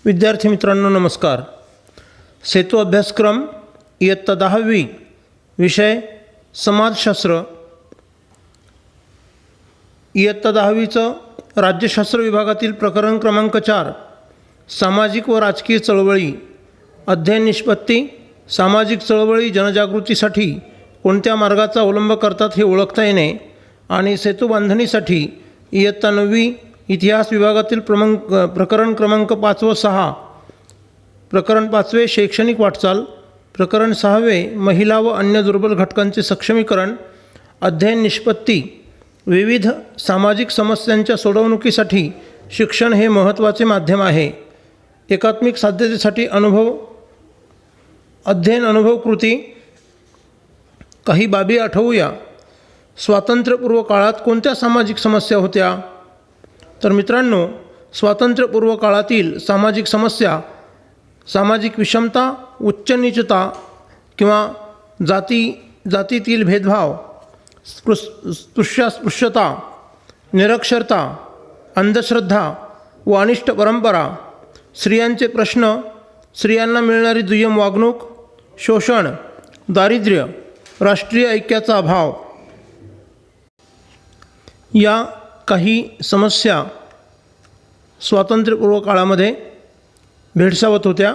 विद्यार्थी मित्रांनो नमस्कार. सेतू अभ्यासक्रम इयत्ता 10वी विषय समाजशास्त्र. इयत्ता 10वीचं राज्यशास्त्र विभागातील प्रकरण क्रमांक 4 सामाजिक व राजकीय चळवळी. अध्ययन निष्पत्ती. सामाजिक चळवळी जनजागृतीसाठी कोणत्या मार्गाचा अवलंब करतात हे ओळखता येणे आणि सेतू बांधणीसाठी इयत्ता 9वी इतिहास विभागातील प्रकरण क्रमांक 5 व 6. प्रकरण 5 शैक्षणिक वाटचाल. प्रकरण 6 महिला व अन्य दुर्बल घटकांचे सक्षमीकरण. अध्ययन निष्पत्ती. विविध सामाजिक समस्यांच्या सोडवणुकीसाठी शिक्षण हे महत्त्वाचे माध्यम आहे. एकात्मिक साध्यतेसाठी अध्ययन अनुभव कृती. काही बाबी आठवूया. स्वातंत्र्यपूर्व काळात कोणत्या सामाजिक समस्या होत्या? तर मित्रांनो, स्वातंत्र्यपूर्व काळातील सामाजिक समस्या सामाजिक विषमता, उच्च नीचता किंवा जातीतील भेदभाव, स्पृश्यता, निरक्षरता, अंधश्रद्धा व अनिष्ट परंपरा, स्त्रियांचे प्रश्न, स्त्रियांना मिळणारी दुय्यम वागणूक, शोषण, दारिद्र्य, राष्ट्रीय ऐक्याचा अभाव या काही समस्या स्वातंत्र्यपूर्व काळामध्ये भेडसावत होत्या.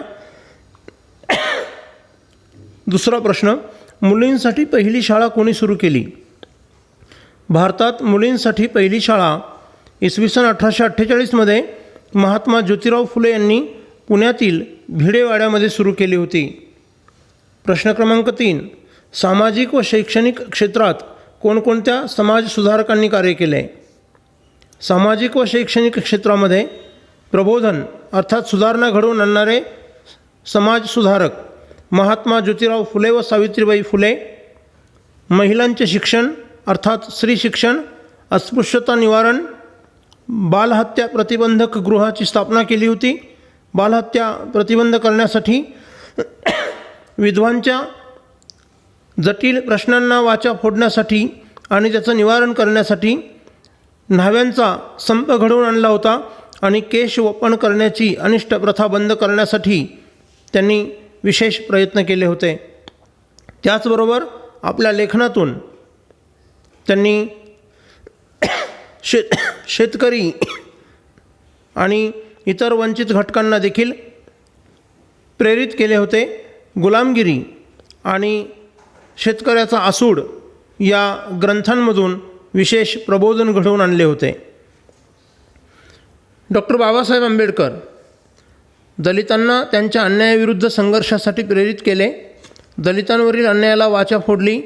दुसरा प्रश्न, मुलींसाठी पहिली शाळा कोणी सुरू केली? भारतात मुलींसाठी पहिली शाळा इसवी सन 1848 महात्मा ज्योतिराव फुले यांनी पुण्यातील भिडेवाड्यामध्ये सुरू केली होती. प्रश्न क्रमांक 3, सामाजिक व शैक्षणिक क्षेत्रात कोणकोणत्या समाजसुधारकांनी कार्य केले? सामाजिक व शैक्षणिक क्षेत्रामध्ये प्रबोधन अर्थात सुधारणा घडवून आणणारे समाजसुधारक महात्मा ज्योतिराव फुले व सावित्रीबाई फुले. महिलांचे शिक्षण अर्थात स्त्री शिक्षण, अस्पृश्यता निवारण, बालहत्या प्रतिबंधक गृहाची स्थापना केली होती. बालहत्या प्रतिबंध करण्यासाठी विधवांच्या जटिल प्रश्नांना वाचा फोडण्यासाठी आणि त्याचं निवारण करण्यासाठी न्हाव्यांचा संप घडवून आणला होता आणि केश वपन करण्याची अनिष्ट प्रथा बंद करण्यासाठी त्यांनी विशेष प्रयत्न केले होते. त्याचबरोबर आपल्या लेखनातून त्यांनी शेतकरी आणि इतर वंचित घटकांना देखील प्रेरित केले होते. गुलामगिरी आणि शेतकऱ्याचा आसूड या ग्रंथांमधून विशेष प्रबोधन घडवून आणले होते. डॉक्टर बाबासाहेब आंबेडकर दलितांना त्यांच्या अन्यायाविरुद्ध संघर्षासाठी प्रेरित केले. दलितांवरील अन्यायाला वाचा फोडली.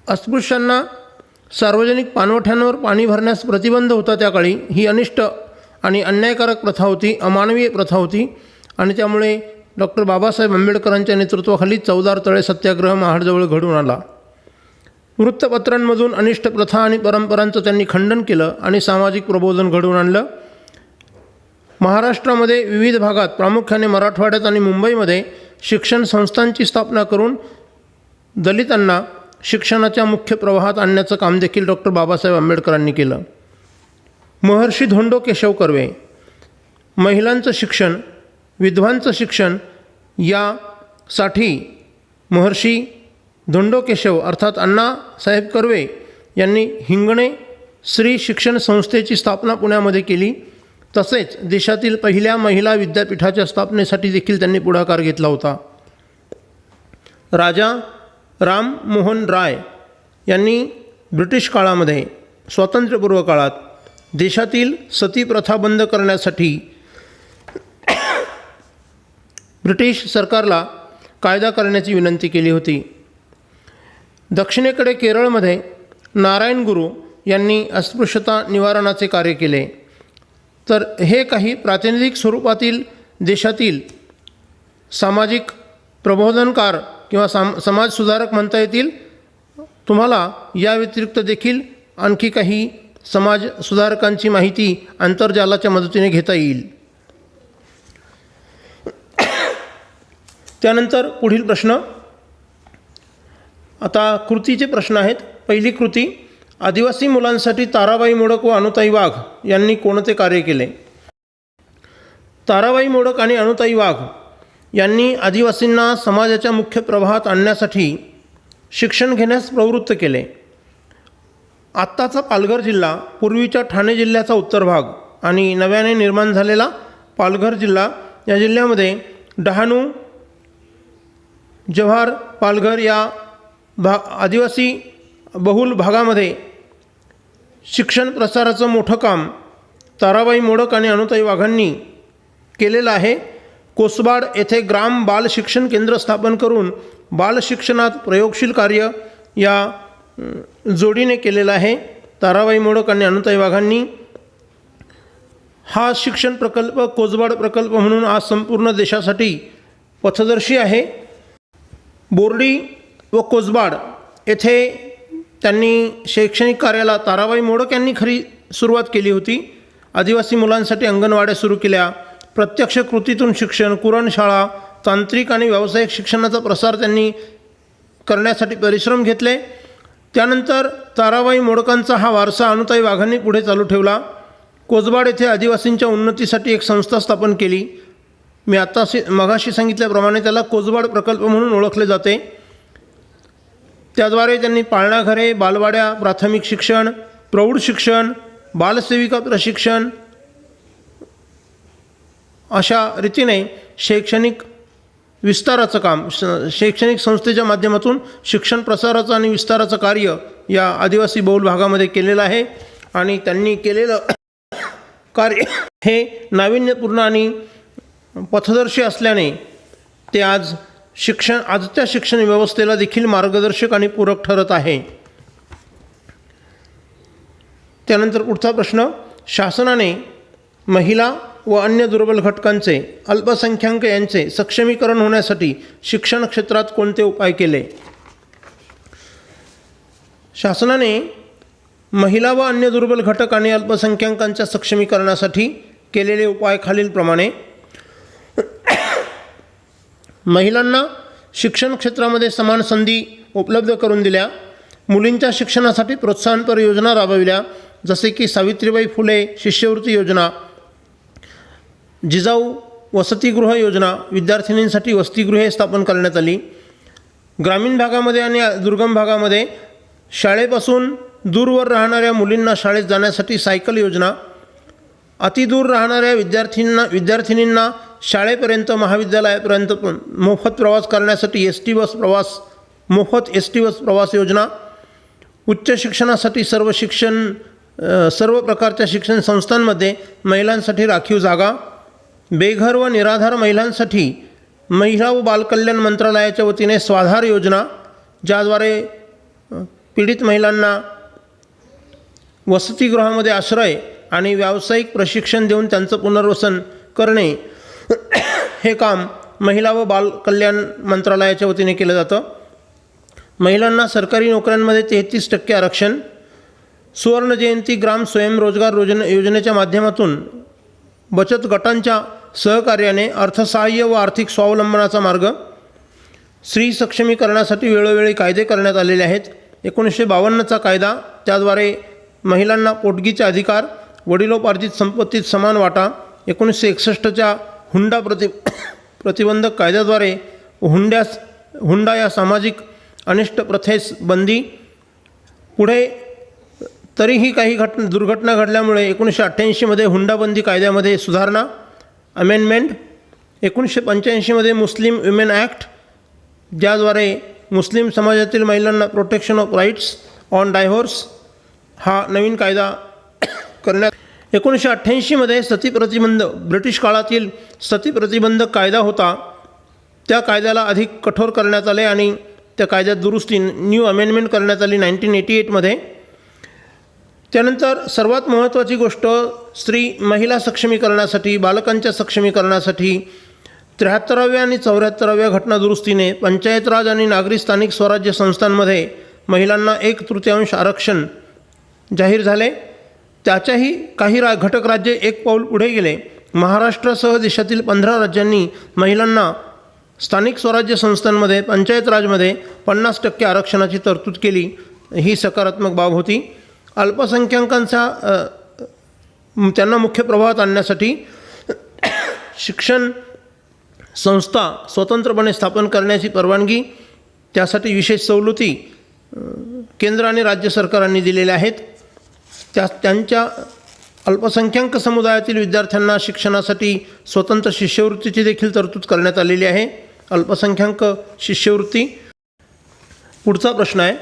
अस्पृश्यांना सार्वजनिक पाणवठ्यांवर पाणी भरण्यास प्रतिबंध होता. त्या काळी ही अनिष्ट आणि अन्यायकारक प्रथा होती, अमानवीय प्रथा होती आणि त्यामुळे डॉक्टर बाबासाहेब आंबेडकरांच्या नेतृत्वाखाली चवदार तळे सत्याग्रह महाडजवळ घडून आला. वृत्तपत्रांमधून अनिष्ट प्रथा आणि परंपरांचं त्यांनी खंडन केलं आणि सामाजिक प्रबोधन घडवून आणलं. महाराष्ट्रामध्ये विविध भागात प्रामुख्याने मराठवाड्यात आणि मुंबईमध्ये शिक्षण संस्थांची स्थापना करून दलितांना शिक्षणाच्या मुख्य प्रवाहात आणण्याचं काम देखील डॉक्टर बाबासाहेब आंबेडकरांनी केलं. महर्षी धोंडो केशव कर्वे महिलांचं शिक्षण, विधवांचं शिक्षण यासाठी महर्षी धोंडो केशव अर्थात अण्णासाहेब कर्वे यांनी हिंगणे स्त्री शिक्षण संस्थेची स्थापना पुण्यामध्ये केली. तसेच देशातील पहिल्या महिला विद्यापीठाच्या स्थापनेसाठी देखील त्यांनी पुढाकार घेतला होता. राजा राम मोहन राय यांनी ब्रिटिश काळामध्ये स्वातंत्र्यपूर्व काळात देशातील सती प्रथा बंद करण्यासाठी ब्रिटिश सरकारला कायदा करण्याची विनंती केली होती. दक्षिणेकडे केरळमध्ये नारायण गुरु यांनी अस्पृश्यता निवारणाचे कार्य केले. तर हे काही प्रातिनिधिक स्वरूपातील देशातील सामाजिक प्रबोधनकार किंवा समाजसुधारक म्हणता येतील. तुम्हाला या व्यतिरिक्त देखील आणखी काही समाजसुधारकांची माहिती आंतरजालाच्या मदतीने घेता येईल. त्यानंतर पुढील प्रश्न. आता कृतीचे प्रश्न आहेत. पहिली कृती, आदिवासी मुलांसाठी ताराबाई मोडक व अनुताई वाघ यांनी कोणते कार्य केले? ताराबाई मोडक आणि अनुताई वाघ यांनी आदिवासींना समाजाच्या मुख्य प्रवाहात आणण्यासाठी शिक्षण घेण्यास प्रवृत्त केले. आत्ताचा पालघर जिल्हा, पूर्वीच्या ठाणे जिल्ह्याचा उत्तर भाग आणि नव्याने निर्माण झालेला पालघर जिल्हा, या जिल्ह्यामध्ये डहाणू, जव्हार, पालघर या आदिवासी बहुल भागामध्ये शिक्षण प्रसाराचं मोठं काम ताराबाई मोडक आणि अनुताई वाघांनी केलेलं आहे. कोसबाड येथे ग्राम बाल शिक्षण केंद्र स्थापन करून बाल शिक्षणात प्रयोगशील कार्य या जोडीने केलेलं आहे. ताराबाई मोडक आणि अनुताई वाघांनी हा शिक्षण प्रकल्प कोसबाड प्रकल्प म्हणून आज संपूर्ण देशासाठी पथदर्शी आहे. बोर्डी व कोसबाड येथे त्यांनी शैक्षणिक कार्याला ताराबाई मोडक यांनी खरी सुरुवात केली होती. आदिवासी मुलांसाठी अंगणवाड्या सुरू केल्या. प्रत्यक्ष कृतीतून शिक्षण, कुरणशाळा, तांत्रिक आणि व्यावसायिक शिक्षणाचा प्रसार त्यांनी करण्यासाठी परिश्रम घेतले. त्यानंतर ताराबाई मोडकांचा हा वारसा अनुताई वाघांनी पुढे चालू ठेवला. कोसबाड येथे आदिवासींच्या उन्नतीसाठी एक संस्था स्थापन केली. मी मगाशी सांगितल्याप्रमाणे त्याला कोसबाड प्रकल्प म्हणून ओळखले जाते. त्याद्वारे त्यांनी पाळणाघरे, बालवाड्या, प्राथमिक शिक्षण, प्रौढ शिक्षण, बालसेविका प्रशिक्षण अशा रीतीने शैक्षणिक विस्ताराचं काम, शैक्षणिक संस्थेच्या माध्यमातून शिक्षण प्रसाराचं आणि विस्ताराचं कार्य या आदिवासी बहुल भागामध्ये केलेलं आहे. आणि त्यांनी केलेलं कार्य हे नाविन्यपूर्ण आणि पथदर्शी असल्याने ते आजच्या शिक्षण व्यवस्थेला देखील मार्गदर्शक आणि पूरक ठरत आहे. त्यानंतर पुढचा प्रश्न, शासनाने महिला व अन्य दुर्बल घटकांचे, अल्पसंख्याक यांचे सक्षमीकरण होण्यासाठी शिक्षण क्षेत्रात कोणते उपाय केले? शासनाने महिला व अन्य दुर्बल घटक आणि अल्पसंख्याकांच्या सक्षमीकरणासाठी केलेले उपाय खालीलप्रमाणे. महिलांना शिक्षण क्षेत्रामध्ये समान संधी उपलब्ध करून दिल्या. मुलींच्या शिक्षणासाठी प्रोत्साहनपर योजना राबविल्या, जसे की सावित्रीबाई फुले शिष्यवृत्ती योजना, जिजाऊ वसतिगृह योजना, विद्यार्थिनींसाठी वसतिगृहे स्थापन करण्यात आली. ग्रामीण भागामध्ये आणि दुर्गम भागामध्ये शाळेपासून दूरवर राहणाऱ्या मुलींना शाळेत जाण्यासाठी सायकल योजना, अतिदूर राहणाऱ्या विद्यार्थिनींना शाळेपर्यंत, महाविद्यालयापर्यंत मोफत प्रवास करण्यासाठी मोफत एस टी बस प्रवास योजना, उच्च शिक्षणासाठी सर्व प्रकारच्या शिक्षण संस्थांमध्ये महिलांसाठी राखीव जागा, बेघर व निराधार महिलांसाठी महिला व बालकल्याण मंत्रालयाच्या वतीने स्वाधार योजना, ज्याद्वारे पीडित महिलांना वसतिगृहामध्ये आश्रय आणि व्यावसायिक प्रशिक्षण देऊन त्यांचं पुनर्वसन करणे हे काम महिला व बालकल्याण मंत्रालयाच्या वतीने केलं जातं. महिलांना सरकारी नोकऱ्यांमध्ये 33% आरक्षण, सुवर्ण जयंती ग्राम स्वयंरोजगार योजनेच्या माध्यमातून बचत गटांच्या सहकार्याने अर्थसहाय्य व आर्थिक स्वावलंबनाचा मार्ग, स्त्री सक्षमीकरणासाठी वेळोवेळी कायदे करण्यात आलेले आहेत. 1952चा कायदा, त्याद्वारे महिलांना पोटगीचे अधिकार, वडिलोपार्जित संपत्तीत समान वाटा. 1961च्या हुंडा प्रतिबंधक कायद्याद्वारे हुंडा या सामाजिक अनिष्ट प्रथेस बंदी. पुढे तरीही काही दुर्घटना घडल्यामुळे 1988मध्ये हुंडाबंदी कायद्यामध्ये सुधारणा, अमेंडमेंट. 1985मध्ये मुस्लिम विमेन ॲक्ट, ज्याद्वारे मुस्लिम समाजातील महिलांना protection of rights on divorce हा नवीन कायदा करण्यात. 1988मध्ये सती प्रतिबंध, ब्रिटिश काळातील सती प्रतिबंधक कायदा होता, त्या कायद्याला अधिक कठोर करण्यात आले आणि त्या कायद्यात दुरुस्ती, न्यू अमेंडमेंट करण्यात आली 1988मध्ये. त्यानंतर सर्वात महत्त्वाची गोष्ट, महिला सक्षमीकरणासाठी, बालकांच्या सक्षमीकरणासाठी 73व्या आणि 74व्या घटनादुरुस्तीने पंचायत राज आणि नागरी स्थानिक स्वराज्य संस्थांमध्ये महिलांना 1/3 आरक्षण जाहीर झाले. त्याच्याही काही घटक राज्ये एक पाऊल पुढे गेले. महाराष्ट्रासह देशातील 15 राज्यांनी महिलांना स्थानिक स्वराज्य संस्थांमध्ये, पंचायत राजमध्ये 50% आरक्षणाची तरतूद केली. ही सकारात्मक बाब होती. अल्पसंख्याकांचा त्यांना मुख्य प्रवाहात आणण्यासाठी शिक्षण संस्था स्वतंत्रपणे स्थापन करण्याची परवानगी, त्यासाठी विशेष सवलती केंद्र आणि राज्य सरकारांनी दिलेल्या आहेत. त्यांच्या अल्पसंख्याक समुदायातील विद्यार्थ्यांना शिक्षणासाठी स्वतंत्र शिष्यवृत्तीची देखील तरतूद करण्यात आलेली आहे. अल्पसंख्याक शिष्यवृत्ती. पुढचा प्रश्न आहे,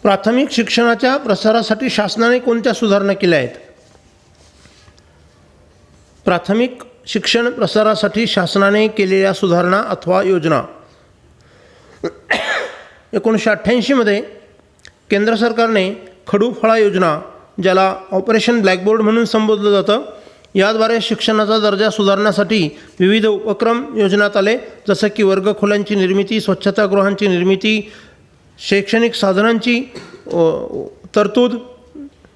प्राथमिक शिक्षणाच्या प्रसारासाठी शासनाने कोणत्या सुधारणा केल्या आहेत? प्राथमिक शिक्षण प्रसारासाठी शासनाने केलेल्या सुधारणा अथवा योजना. 1988 मध्ये केंद्र सरकारने खडू-फळा योजना, ज्याला ऑपरेशन ब्लॅकबोर्ड म्हणून संबोधलं जातं, याद्वारे शिक्षणाचा दर्जा सुधारण्यासाठी विविध उपक्रम योजण्यात आले. जसं की वर्गखोल्यांची निर्मिती, स्वच्छतागृहांची निर्मिती, शैक्षणिक साधनांची तरतूद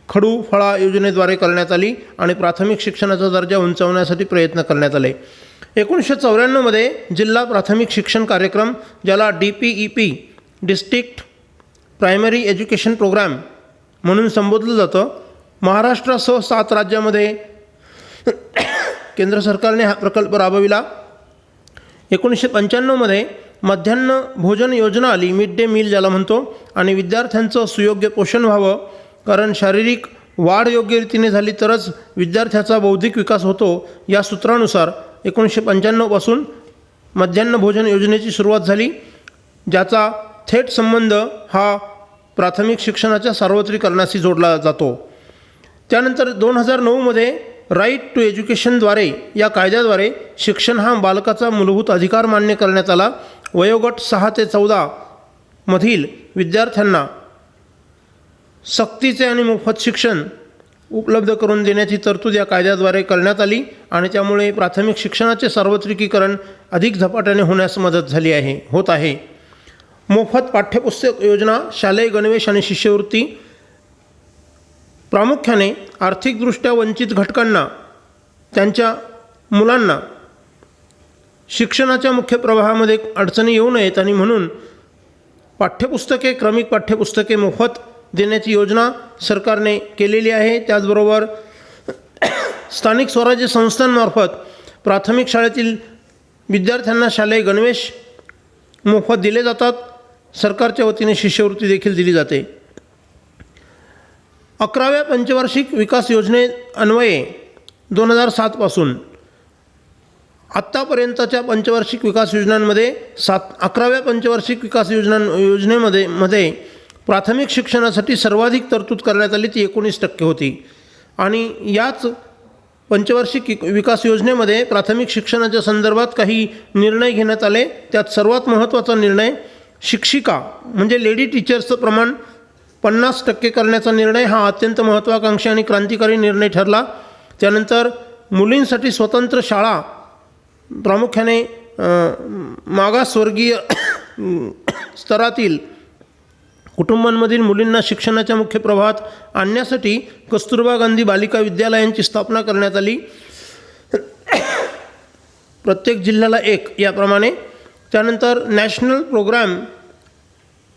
खडू-फळा योजनेद्वारे करण्यात आली आणि प्राथमिक शिक्षणाचा दर्जा उंचावण्यासाठी प्रयत्न करण्यात आले. 1994 मध्ये जिल्हा प्राथमिक शिक्षण कार्यक्रम, ज्याला DPEP district primary education program म्हणून संबोधलं जातं, महाराष्ट्रासह 7 राज्यामध्ये केंद्र सरकारने हा प्रकल्प राबविला. 1995 मध्ये मध्यान्ह भोजन योजना आली, मिड डे मील ज्याला म्हणतो, आणि विद्यार्थ्यांचं सुयोग्य पोषण व्हावं, कारण शारीरिक वाढ योग्य रीतीने झाली तरच विद्यार्थ्याचा बौद्धिक विकास होतो. या सूत्रानुसार 1995 पासून मध्यान्ह भोजन योजनेची सुरुवात झाली, ज्याचा थेट संबंध हा प्राथमिक शिक्षणाच्या सार्वत्रिकरणाशी जोडला जातो. त्यानंतर 2009 मध्ये राईट टू एज्युकेशनद्वारे, या कायद्याद्वारे शिक्षण हा बालकाचा मूलभूत अधिकार मान्य करण्यात आला. वयोगट 6 ते 14 मधील विद्यार्थ्यांना सक्तीचे आणि मोफत शिक्षण उपलब्ध करून देण्याची तरतूद या कायद्याद्वारे करण्यात आली आणि त्यामुळे प्राथमिक शिक्षणाचे सार्वत्रिकीकरण अधिक झपाट्याने होण्यास मदत झाली होत आहे. मोफत पाठ्यपुस्तक योजना, शालेय गणवेश आणि शिष्यवृत्ती. प्रामुख्याने आर्थिकदृष्ट्या वंचित घटकांना, त्यांच्या मुलांना शिक्षणाच्या मुख्य प्रवाहामध्ये अडचणी येऊ नयेत आणि म्हणून पाठ्यपुस्तके, क्रमिक पाठ्यपुस्तके मोफत देण्याची योजना सरकारने केलेली आहे. त्याचबरोबर स्थानिक स्वराज्य संस्थांमार्फत प्राथमिक शाळेतील विद्यार्थ्यांना शालेय गणवेश मोफत दिले जातात. सरकारच्या वतीने शिष्यवृत्ती देखील दिली जाते. 11व्या पंचवार्षिक विकास योजनेअन्वये 2007 पासून आत्तापर्यंतच्या पंचवार्षिक विकास योजनांमध्ये 11व्या पंचवार्षिक विकास योजनेमध्ये प्राथमिक शिक्षणासाठी सर्वाधिक तरतूद करण्यात आली, ती 19% होती. आणि याच पंचवार्षिक विकास योजनेमध्ये प्राथमिक शिक्षणाच्या संदर्भात काही निर्णय घेण्यात आले. त्यात सर्वात महत्त्वाचा निर्णय शिक्षिका म्हणजे लेडी टीचर्सचं प्रमाण 50% करण्याचा निर्णय हा अत्यंत महत्त्वाकांक्षी आणि क्रांतिकारी निर्णय ठरला. त्यानंतर मुलींसाठी स्वतंत्र शाळा, प्रामुख्याने मागासवर्गीय स्तरातील कुटुंबांमधील मुलींना शिक्षणाच्या मुख्य प्रवाहात आणण्यासाठी कस्तुरबा गांधी बालिका विद्यालयांची स्थापना करण्यात आली, प्रत्येक जिल्ह्याला एक याप्रमाणे. त्यानंतर national program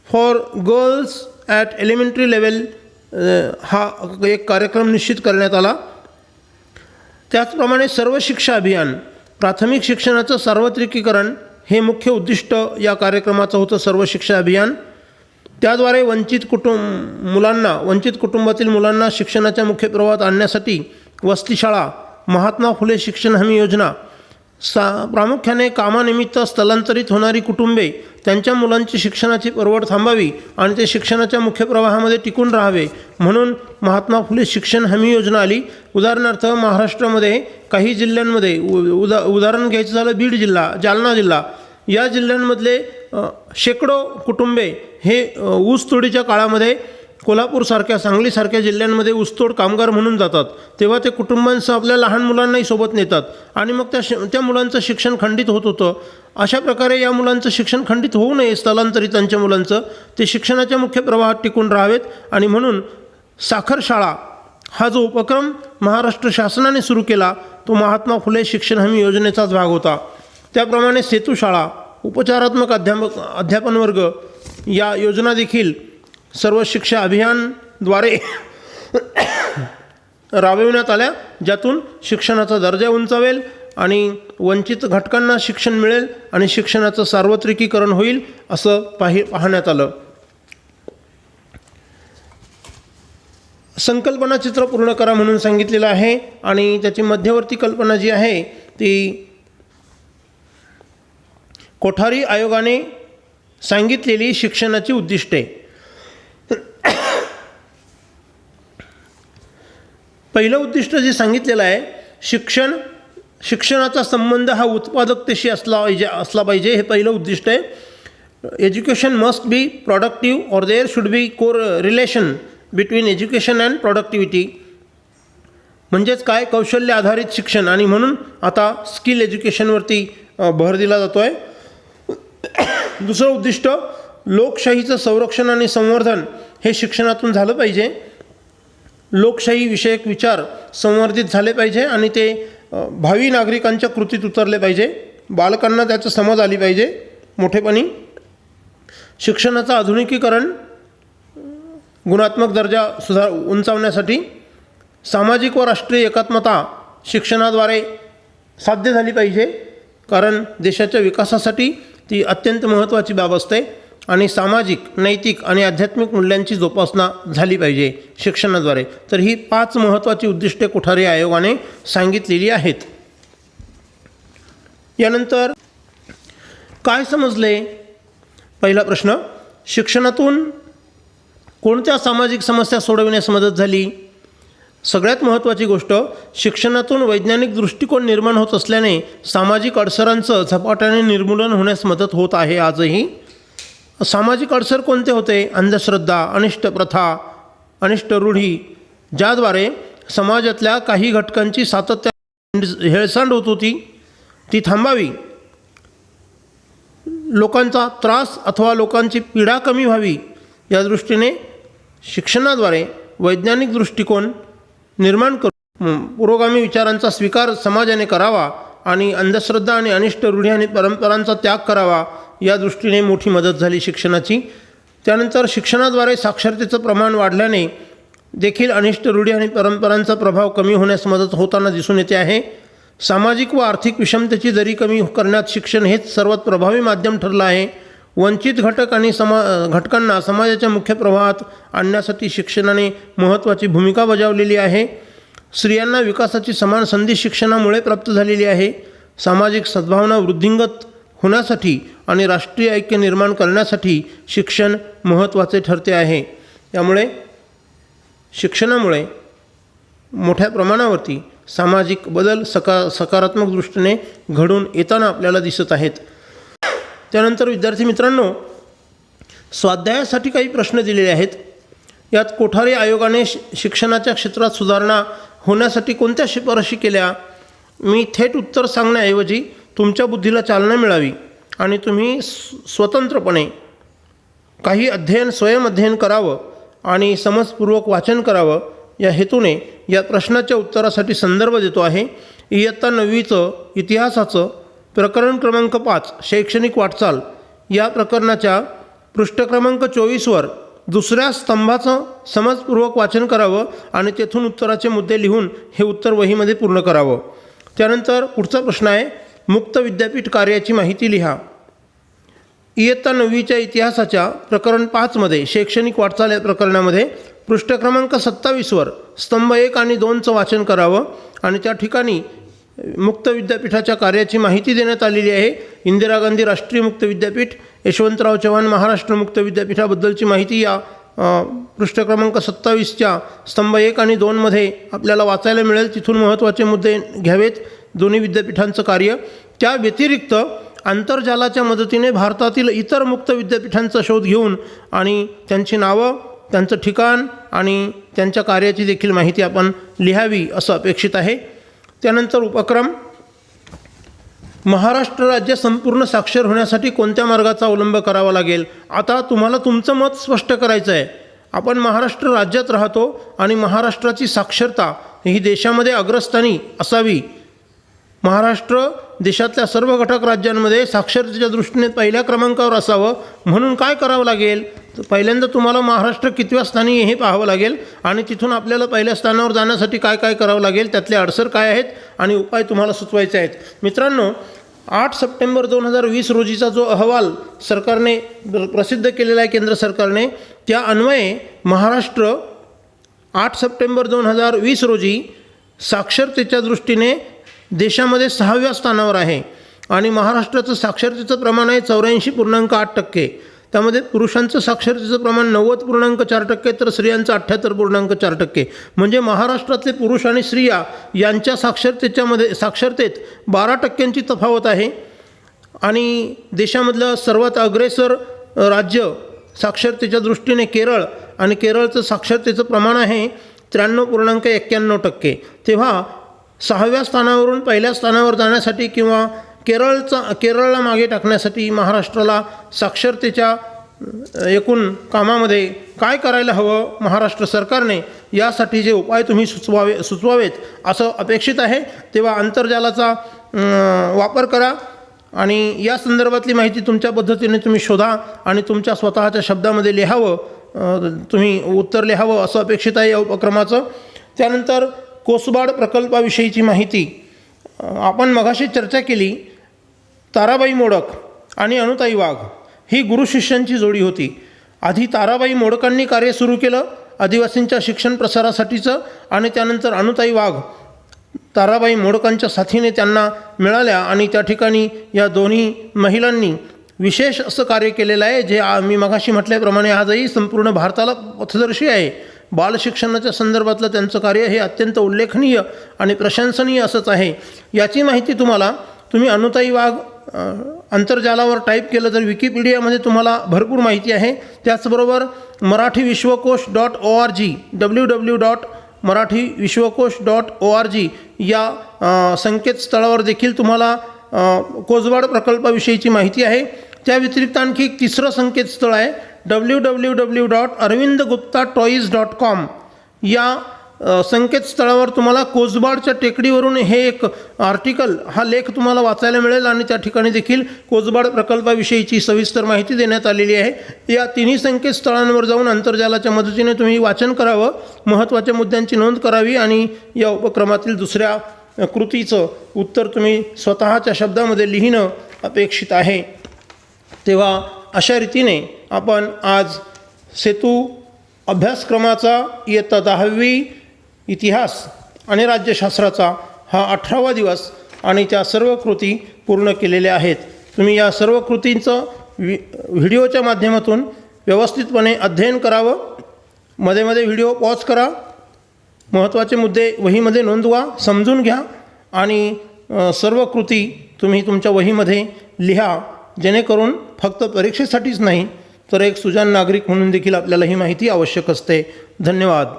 for girls at elementary level हा एक कार्यक्रम निश्चित करण्यात आला. त्याचप्रमाणे सर्व शिक्षा अभियान, प्राथमिक शिक्षणाचं सार्वत्रिकीकरण हे मुख्य उद्दिष्ट या कार्यक्रमाचं होतं, सर्व शिक्षा अभियान. त्याद्वारे वंचित कुटुंबातील मुलांना शिक्षणाच्या मुख्य प्रवाहात आणण्यासाठी वसतिशाळा, महात्मा फुले शिक्षण हमी योजना, प्रामुख्याने कामानिमित्त स्थलांतरित होणारी कुटुंबे त्यांच्या मुलांची शिक्षणाची परवड थांबावी आणि ते शिक्षणाच्या मुख्य प्रवाहामध्ये टिकून राहावे म्हणून महात्मा फुले शिक्षण हमी योजना आली. उदाहरणार्थ महाराष्ट्रामध्ये काही जिल्ह्यांमध्ये उदाहरण घ्यायचं झालं, बीड जिल्हा, जालना जिल्हा या जिल्ह्यांमधले शेकडो कुटुंबे हे ऊसतोडीच्या काळामध्ये कोल्हापूरसारख्या, सांगलीसारख्या जिल्ह्यांमध्ये ऊसतोड कामगार म्हणून जातात. तेव्हा ते कुटुंबांसह आपल्या लहान मुलांनाही सोबत नेतात आणि मग त्या मुलांचं शिक्षण खंडित होत होतं. अशा प्रकारे या मुलांचं शिक्षण खंडित होऊ नये, स्थलांतरितांच्या मुलांचं, ते शिक्षणाच्या मुख्य प्रवाहात टिकून राहावेत आणि म्हणून साखर शाळा हा जो उपक्रम महाराष्ट्र शासनाने सुरू केला तो महात्मा फुले शिक्षण हमी योजनेचाच भाग होता. त्याप्रमाणे सेतू शाळा, उपचारात्मक अध्यापन वर्ग या योजना देखील सर्व शिक्षा अभियानद्वारे राबविण्यात आल्या, ज्यातून शिक्षणाचा दर्जा उंचावेल आणि वंचित घटकांना शिक्षण मिळेल आणि शिक्षणाचं सार्वत्रिकीकरण होईल असं पाहण्यात आलं. संकल्पना चित्र पूर्ण करा म्हणून सांगितलेलं आहे आणि त्याची मध्यवर्ती कल्पना जी आहे ती कोठारी आयोगाने सांगितलेली शिक्षणाची उद्दिष्टे. पहिलं उद्दिष्ट जे सांगितलेलं आहे, शिक्षणाचा संबंध हा उत्पादकतेशी असला पाहिजे. हे पहिलं उद्दिष्ट आहे. Education must be productive or their should be relation between education and productivity. म्हणजेच काय, कौशल्य आधारित शिक्षण, आणि म्हणून आता स्किल एज्युकेशनवरती भर दिला जातो आहे. दुसरं उद्दिष्ट, लोकशाहीचं संरक्षण आणि संवर्धन हे शिक्षणातून झालं पाहिजे. लोकशाही विषयक विचार संवर्धित झाले पाहिजे आणि ते भावी नागरिकांच्या कृतीत उतरले पाहिजे. बालकांना त्याचं समज आली पाहिजे मोठेपणी. शिक्षणाचं आधुनिकीकरण गुणात्मक दर्जा उंचावण्यासाठी सामाजिक व राष्ट्रीय एकात्मता शिक्षणाद्वारे साध्य झाली पाहिजे, कारण देशाच्या विकासासाठी ती अत्यंत महत्त्वाची बाब असते. आणि सामाजिक, नैतिक आणि आध्यात्मिक मूल्यांची जोपासना झाली पाहिजे शिक्षणाद्वारे. तर ही 5 महत्त्वाची उद्दिष्टे कोठारी आयोगाने सांगितलेली आहेत. यानंतर काय समजले? पहिला प्रश्न, शिक्षणातून कोणत्या सामाजिक समस्या सोडविण्यास मदत झाली? सगळ्यात महत्त्वाची गोष्ट, शिक्षणातून वैज्ञानिक दृष्टिकोन निर्माण होत असल्याने सामाजिक अडसरांचं झपाट्याने निर्मूलन होण्यास मदत होत आहे आजही. सामाजिक अडसर कोणते होते? अंधश्रद्धा, अनिष्ट प्रथा, अनिष्ट रूढी, ज्याद्वारे समाजातल्या काही घटकांची सातत्याने हेळसांड होत होती, ती थांबावी. लोकांचा त्रास अथवा लोकांची पीडा कमी व्हावी या दृष्टीने शिक्षणाद्वारे वैज्ञानिक दृष्टिकोन निर्माण करून पुरोगामी विचारांचा स्वीकार समाजाने करावा आणि अंधश्रद्धा आणि अनिष्ट रूढी आणि परंपरांचा त्याग करावा या दृष्टीने मोठी मदत झाली शिक्षणाची. त्यानंतर शिक्षणाद्वारे साक्षरतेचं प्रमाण वाढल्याने देखील अनिष्ट रूढी आणि परंपरांचा प्रभाव कमी होण्यास मदत होताना दिसून येते आहे. सामाजिक व आर्थिक विषमतेची दरी कमी करण्यात शिक्षण हेच सर्वात प्रभावी माध्यम ठरलं आहे. वंचित घटक आणि घटकांना समाजाच्या मुख्य प्रवाहात आणण्यासाठी शिक्षणाने महत्त्वाची भूमिका बजावलेली आहे. स्त्रियांना विकासाची समान संधी शिक्षणामुळे प्राप्त झालेली आहे. सामाजिक सद्भावना वृद्धिंगत होण्यासाठी आणि राष्ट्रीय ऐक्य निर्माण करण्यासाठी शिक्षण महत्त्वाचे ठरते आहे. त्यामुळे शिक्षणामुळे मोठ्या प्रमाणावरती सामाजिक बदल सकारात्मक दृष्टीने घडून येताना आपल्याला दिसत आहेत. त्यानंतर विद्यार्थी मित्रांनो, स्वाध्यायासाठी काही प्रश्न दिलेले आहेत. यात कोठारी आयोगाने शिक्षणाच्या क्षेत्रात सुधारणा होण्यासाठी कोणत्या शिफारशी केल्या? मी थेट उत्तर सांगण्याऐवजी तुमच्या बुद्धीला चालना मिळावी आणि तुम्ही स्वतंत्रपणे काही स्वयं अध्ययन करावं आणि समजपूर्वक वाचन करावं या हेतूने या प्रश्नाच्या उत्तरासाठी संदर्भ देतो आहे. इयत्ता 9वीचं इतिहासाचं प्रकरण क्रमांक 5 शैक्षणिक वाटचाल या प्रकरणाच्या पृष्ठ क्रमांक 24वर दुसऱ्या स्तंभाचं समजपूर्वक वाचन करावं आणि तेथून उत्तराचे मुद्दे लिहून हे उत्तर वहीमध्ये पूर्ण करावं. त्यानंतर पुढचा प्रश्न आहे, मुक्त विद्यापीठ कार्याची माहिती लिहा. इयत्ता 9वीच्या इतिहासाच्या प्रकरण 5मध्ये शैक्षणिक वाटचाल या प्रकरणामध्ये पृष्ठ क्रमांक 27वर स्तंभ 1 आणि 2चं वाचन करावं आणि त्या ठिकाणी मुक्त विद्यापीठाच्या कार्याची माहिती देण्यात आलेली आहे. इंदिरा गांधी राष्ट्रीय मुक्त विद्यापीठ, यशवंतराव चव्हाण महाराष्ट्र मुक्त विद्यापीठाबद्दलची माहिती या पृष्ठ क्रमांक 27च्या स्तंभ 1 आणि 2मध्ये आपल्याला वाचायला मिळेल. तिथून महत्त्वाचे मुद्दे घ्यावेत दोन्ही विद्यापीठांचं कार्य. त्या व्यतिरिक्त आंतरजालाच्या मदतीने भारतातील इतर मुक्त विद्यापीठांचा शोध घेऊन आणि त्यांची नावं, त्यांचं ठिकाण आणि त्यांच्या कार्याची देखील माहिती आपण लिहावी असं अपेक्षित आहे. त्यानंतर उपक्रम, महाराष्ट्र राज्य संपूर्ण साक्षर होण्यासाठी कोणत्या मार्गाचा अवलंब करावा लागेल? आता तुम्हाला तुमचं मत स्पष्ट करायचं आहे. आपण महाराष्ट्र राज्यात राहतो आणि महाराष्ट्राची साक्षरता ही देशामध्ये अग्रस्थानी असावी. महाराष्ट्र देशातल्या सर्व घटक राज्यांमध्ये साक्षरतेच्या दृष्टीने पहिल्या क्रमांकावर असावं. म्हणून काय करावं लागेल? पहिल्यांदा तुम्हाला महाराष्ट्र कितव्या स्थानी आहे हे पाहावं लागेल आणि तिथून आपल्याला पहिल्या स्थानावर जाण्यासाठी काय काय करावं लागेल, त्यातले अडसर काय आहेत आणि उपाय तुम्हाला सुचवायचे आहेत. मित्रांनो, 8 सप्टेंबर 2020 रोजीचा जो अहवाल सरकारने प्रसिद्ध केलेला आहे केंद्र सरकारने, त्या अन्वये महाराष्ट्र 8 सप्टेंबर 2020 रोजी साक्षरतेच्या दृष्टीने देशामध्ये 6व्या स्थानावर आहे आणि महाराष्ट्राचं साक्षरतेचं प्रमाण आहे 84.8%. त्यामध्ये पुरुषांचं साक्षरतेचं प्रमाण 90.4% तर स्त्रियांचं 78.4%. म्हणजे महाराष्ट्रातले पुरुष आणि स्त्रिया यांच्या साक्षरतेत 12% तफावत आहे. आणि देशामधलं सर्वात अग्रेसर राज्य साक्षरतेच्या दृष्टीने केरळ, आणि केरळचं साक्षरतेचं प्रमाण आहे 93.91%. तेव्हा 6व्या स्थानावरून पहिल्या स्थानावर जाण्यासाठी किंवा केरळला मागे टाकण्यासाठी महाराष्ट्राला साक्षरतेच्या एकूण कामामध्ये काय करायला हवं महाराष्ट्र सरकारने, यासाठी जे उपाय तुम्ही सुचवावेत असं अपेक्षित आहे. तेव्हा आंतरजालाचा वापर करा आणि या संदर्भातली माहिती तुमच्या पद्धतीने तुम्ही शोधा आणि तुमच्या स्वतःच्या शब्दामध्ये लिहावं, तुम्ही उत्तर लिहावं असं अपेक्षित आहे या उपक्रमाचं. त्यानंतर कोसबाड प्रकल्पाविषयीची माहिती आपण मगाशी चर्चा केली. ताराबाई मोडक आणि अनुताई वाघ ही गुरु शिष्यांची जोडी होती. आधी ताराबाई मोडकांनी कार्य सुरू केलं आदिवासींच्या शिक्षण प्रसारासाठीचं, आणि त्यानंतर अनुताई वाघ ताराबाई मोडकांच्या साथीने त्यांना मिळाल्या आणि त्या ठिकाणी या दोन्ही महिलांनी विशेष असं कार्य केलेलं आहे जे मी मगाशी म्हटल्याप्रमाणे आजही संपूर्ण भारताला पथदर्शी आहे. बालशिक्षणाच्या संदर्भातलं त्यांचं कार्य हे अत्यंत उल्लेखनीय आणि प्रशंसनीय असंच आहे. याची माहिती तुम्ही अनुताई वाघ आंतरजालावर टाईप केलं तर विकिपीडियामध्ये तुम्हाला भरपूर माहिती आहे. त्याचबरोबर marathivishwakosh.org www.marathivishwakosh.org या संकेतस्थळावर देखील तुम्हाला कोसबाड प्रकल्पाविषयीची माहिती आहे. त्या व्यतिरिक्त आणखी एक तिसरं संकेतस्थळ आहे www.arvindguptatoys.com या संकेतस्थळावर तुम्हाला कोसबाडच्या टेकडीवरून हे एक आर्टिकल, हा लेख तुम्हाला वाचायला मिळेल आणि त्या ठिकाणी देखील कोसबाड प्रकल्पाविषयीची सविस्तर माहिती देण्यात आलेली आहे. या तिन्ही संकेतस्थळांवर जाऊन आंतरजालाच्या मदतीने तुम्ही वाचन करावं, महत्त्वाच्या मुद्द्यांची नोंद करावी आणि या उपक्रमातील दुसऱ्या कृतीचं उत्तर तुम्ही स्वतःच्या शब्दामध्ये लिहिणं अपेक्षित आहे. तेव्हा अशा रीतीने आपण आज सेतू अभ्यासक्रमाचा इयत्ता 10वी इतिहास आणि राज्यशास्त्राचा हा 18वा दिवस आणि त्या सर्व कृती पूर्ण केलेल्या आहेत. तुम्ही या सर्व कृतींचं व्हिडिओच्या माध्यमातून व्यवस्थितपणे अध्ययन करावं. मध्ये मध्ये व्हिडिओ पॉज करा, महत्त्वाचे मुद्दे वहीमध्ये नोंदवा, समजून घ्या आणि सर्व कृती तुम्ही तुमच्या वहीमध्ये लिहा, जेणेकरून फक्त परीक्षेसाठीच नाही तर एक सुजाण नागरिक म्हणून देखील आपल्याला ही माहिती आवश्यक असते. धन्यवाद.